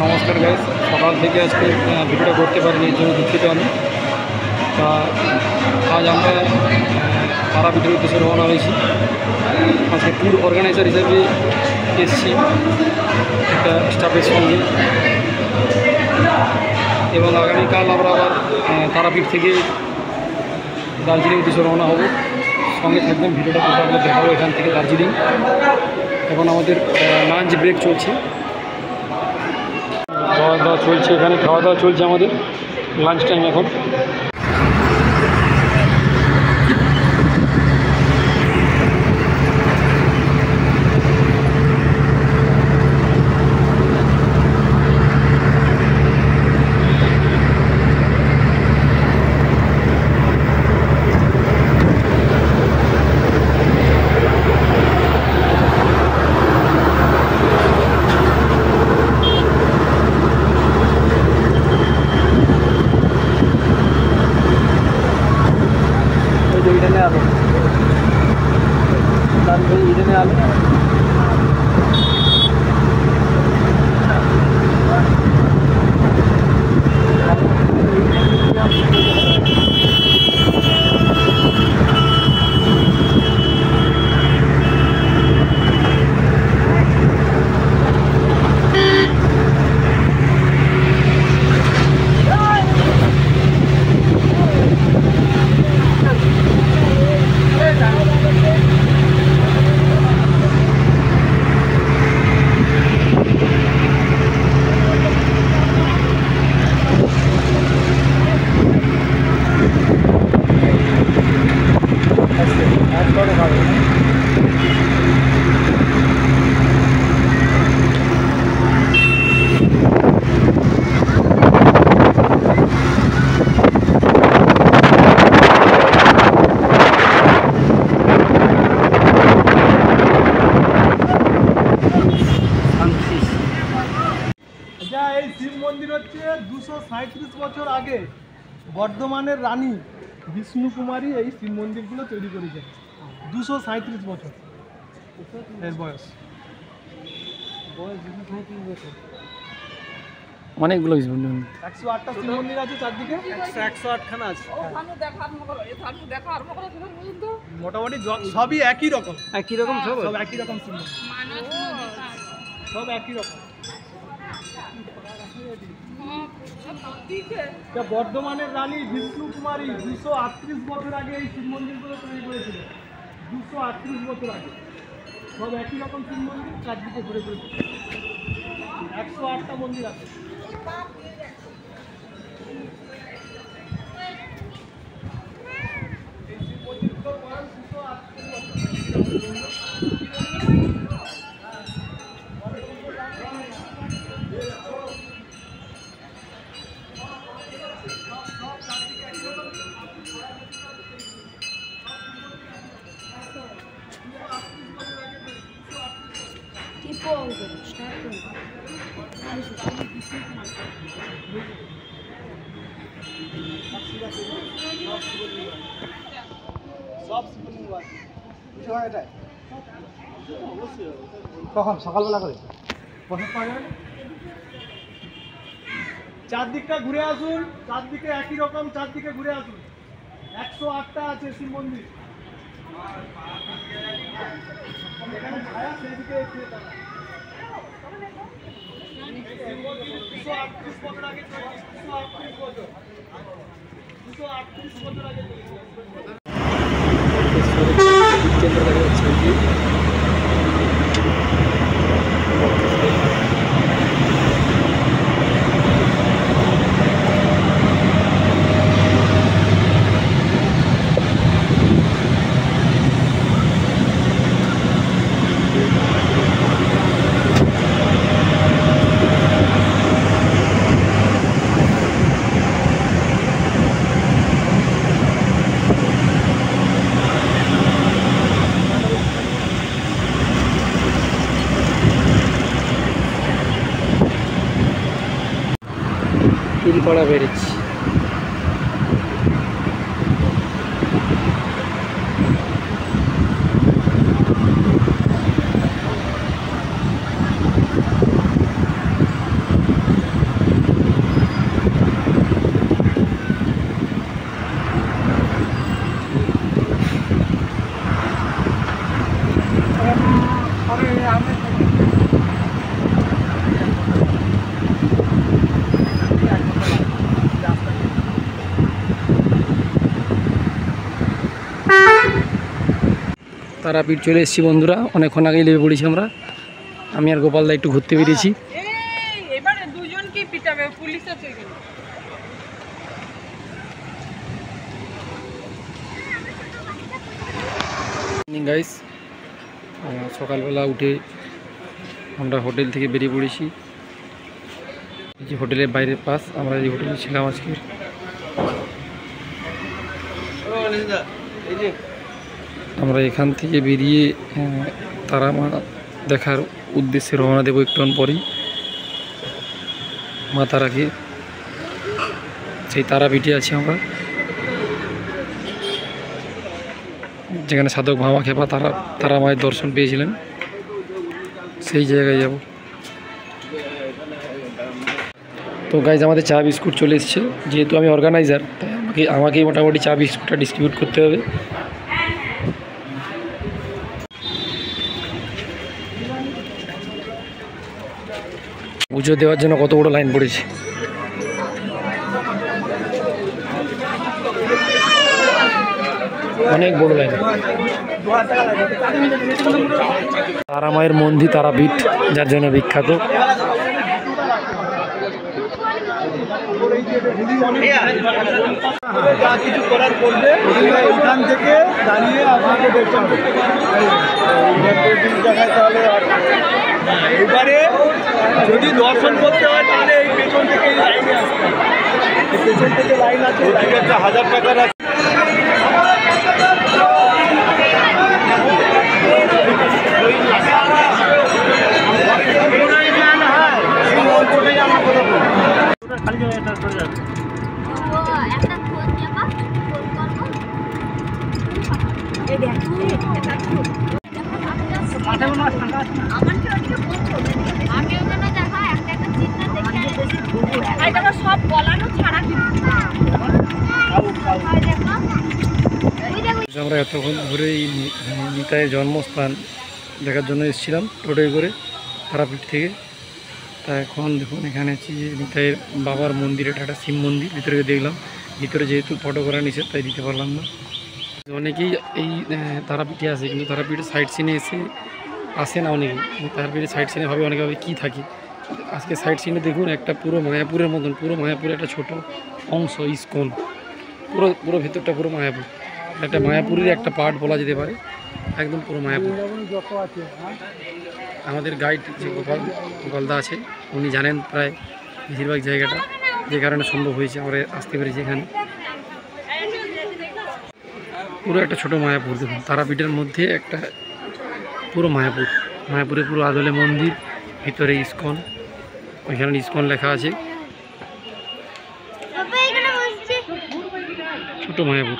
নমস্কার গাইস, সকাল থেকে আজকে ভিডিওটা করতে পারিনি, এর জন্য দুঃখিত আমি। তা আজ আমরা তারাপীঠের উদ্দেশ্যে রওনা হয়েছি। আজকে ট্যুর অর্গানাইজার হিসেবে এসেছি একটা স্টাফের সঙ্গে, এবং আগামীকাল আমরা আবার তারাপীঠ থেকে দার্জিলিং উদ্দেশ্যে রওনা হব। সঙ্গে থাকবেন, ভিডিওটা পুরো আমরা দেখাবো এখান থেকে দার্জিলিং। এখন আমাদের লাঞ্চ ব্রেক চলছে, খাওয়া দাওয়া চলছে, এখানে খাওয়া দাওয়া চলছে আমাদের লাঞ্চ টাইম এখন। এই শিব মন্দির হচ্ছে 237 বছর আগে বর্ধমানের রানী বিষ্ণু কুমারী এই শিব মন্দিরগুলো তৈরি করেছে। 237 বছর এর বয়স। 237 বছর। অনেকগুলো 108টা শিব মন্দির আছে চারদিকে, 108খানা আছে। মোটামুটি সবই একই রকম সব একই রকম শিব মন্দির, সব একই রকম। বর্ধমানের রানী বিষ্ণু কুমারী 238 বছর আগে এই শিব মন্দিরগুলো তৈরি করেছিল। 238 বছর আগে সব একই রকম শিব মন্দির, চারদিকে ঘুরে ঘুরে 108টা মন্দির আছে। এই শিব মন্দিরগুলোর বয়স 238 বছর। কখন সকালবেলা করে চারদিকটা ঘুরে আসুন, চারদিকে একই রকম, চারদিকে ঘুরে আসুন। 108টা আছে শিব মন্দির। এখানে ছায়া, সেদিকে 238 বছর আগে, 238 বছর, 238 বছর আগে। তিলপাড়া ব্যারেজ। তারাপীঠ চলে এসেছি বন্ধুরা, অনেকক্ষণ আগেই লেগে পড়েছি আমরা। আমি আর গোপালদা একটু ঘুরতে বেরিয়েছি। গাইস, সকালবেলা উঠে আমরা হোটেল থেকে বেরিয়ে পড়েছি। এই যে হোটেলের বাইরের পাশ, আমরা এই হোটেলে ছিলাম আজকে। আমরা এখান থেকে বেরিয়ে তারা মা দেখার উদ্দেশ্যে রওনা দেবো একটু পরেই। মা তারাকে, সেই তারাপীঠে আছি আমরা, যেখানে সাধক ভামা খেপা তারা মায়ের দর্শন পেয়েছিলেন, সেই জায়গায় যাব। তো গাইজ, আমাদের চা বিস্কুট চলে এসছে। যেহেতু আমি অর্গানাইজার, তাই আমাকেই মোটামুটি চা বিস্কুটটা ডিস্ট্রিবিউট করতে হবে। পুজো দেওয়ার জন্য কত বড় লাইন পড়েছে। অনেক বড় লাইন। তারা মায়ের মন্দির তারাপীঠ, যার জন্য বিখ্যাত। যা কিছু করার করবে এইখান থেকে দাঁড়িয়ে আপনাকে দেখতে হবে। দেখায় তাহলে এবারে যদি দর্শন করতে হয় তাহলে এই পেছন থেকে লাইনে আসতে হবে। পেছন থেকে লাইন আছে, ওদিকে একটা 1000 টাকার আছে। আমরা এতক্ষণ ধরে এই নিতাইয়ের জন্মস্থান দেখার জন্য এসেছিলাম টোটোয় করে তারাপীঠ থেকে। তা এখন দেখুন, এখানে আছি নিতাইয়ের বাবার মন্দির। এটা একটা শিব মন্দির। ভিতরে দেখলাম, ভিতরে যেহেতু ফটো করা নিষেধ, তাই দিতে পারলাম না। অনেকেই এই তারাপীঠে আসে, কিন্তু তারাপীঠের সাইড সিনে আসে না অনেকেই। তারাপীঠের সাইড সিনে ভাবে অনেকে ভাবে কী থাকে। আজকে সাইড সিনে দেখুন, একটা পুরো মায়াপুরের মতন, পুরো মায়াপুরের একটা ছোট অংশ ইস্কন, পুরো ভেতরটা পুরো মায়াপুর। একটা মায়াপুরের একটা পার্ট বলা যেতে পারে, একদম পুরো মায়াপুর। আমাদের গাইড যে গোপালদা আছে, উনি জানেন প্রায় বেশিরভাগ জায়গাটা, যে কারণে সম্ভব হয়েছে আমরা আসতে পেরেছি এখানে। পুরো একটা ছোট মায়াপুর দেখুন, তারাপীঠের মধ্যে একটা পুরো মায়াপুরে পুরো আদলে মন্দির, ভিতরে ইস্কন, ওইখানে ইস্কন লেখা আছে। ছোট মায়াপুর।